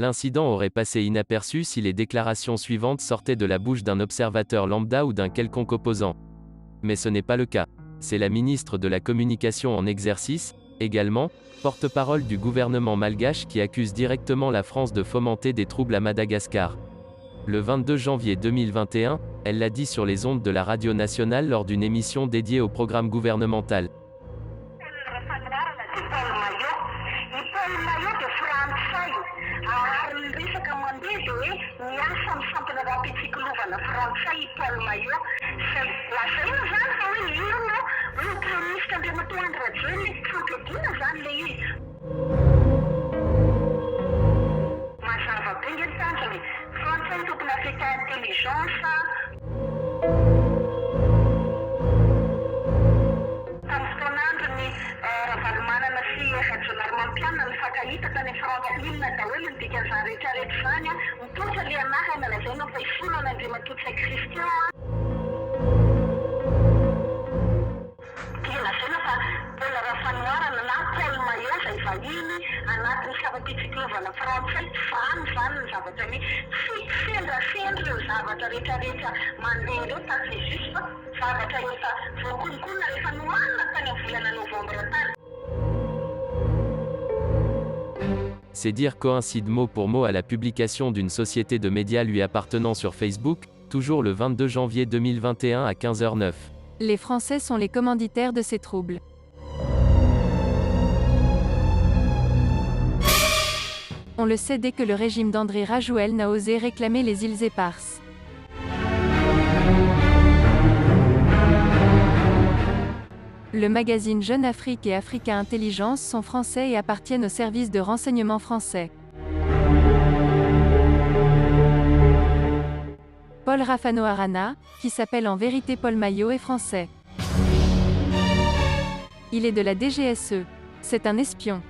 L'incident aurait passé inaperçu si les déclarations suivantes sortaient de la bouche d'un observateur lambda ou d'un quelconque opposant. Mais ce n'est pas le cas. C'est la ministre de la Communication en exercice, également, porte-parole du gouvernement malgache qui accuse directement la France de fomenter des troubles à Madagascar. Le 22 janvier 2021, elle l'a dit sur les ondes de la radio nationale lors d'une émission dédiée au programme gouvernemental. Ces dires coïncident mot pour mot à la publication d'une société de médias lui appartenant sur Facebook, toujours le 22 janvier 2021 à 15h09. Les Français sont les commanditaires de ces troubles. On le sait dès que le régime d'André Rajouel n'a osé réclamer les îles Éparses. Le magazine Jeune Afrique et Africa Intelligence sont français et appartiennent au service de renseignement français. Paul Rafano Arana, qui s'appelle en vérité Paul Maillot, est français. Il est de la DGSE. C'est un espion.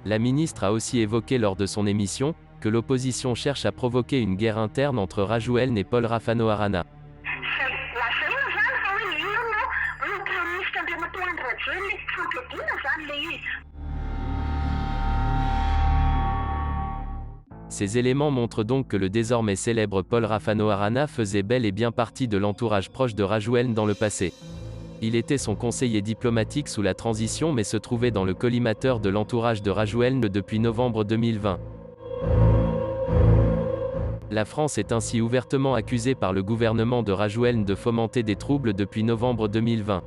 La ministre a aussi évoqué lors de son émission que l'opposition cherche à provoquer une guerre interne entre Rajouel et Paul Rafano Arana. Ces éléments montrent donc que le désormais célèbre Paul Rafano Arana faisait bel et bien partie de l'entourage proche de Rajouel dans le passé. Il était son conseiller diplomatique sous la transition mais se trouvait dans le collimateur de l'entourage de Rajouel depuis novembre 2020. La France est ainsi ouvertement accusée par le gouvernement de Rajouel de fomenter des troubles depuis novembre 2020.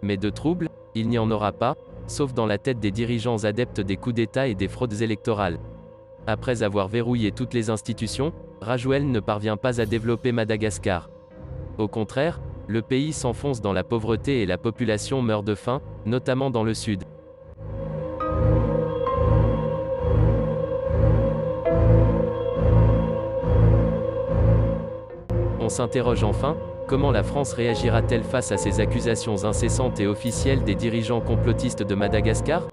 Mais de troubles, il n'y en aura pas, sauf dans la tête des dirigeants adeptes des coups d'État et des fraudes électorales. Après avoir verrouillé toutes les institutions, Rajouel ne parvient pas à développer Madagascar. Au contraire, le pays s'enfonce dans la pauvreté et la population meurt de faim, notamment dans le sud. On s'interroge enfin, comment la France réagira-t-elle face à ces accusations incessantes et officielles des dirigeants complotistes de Madagascar ?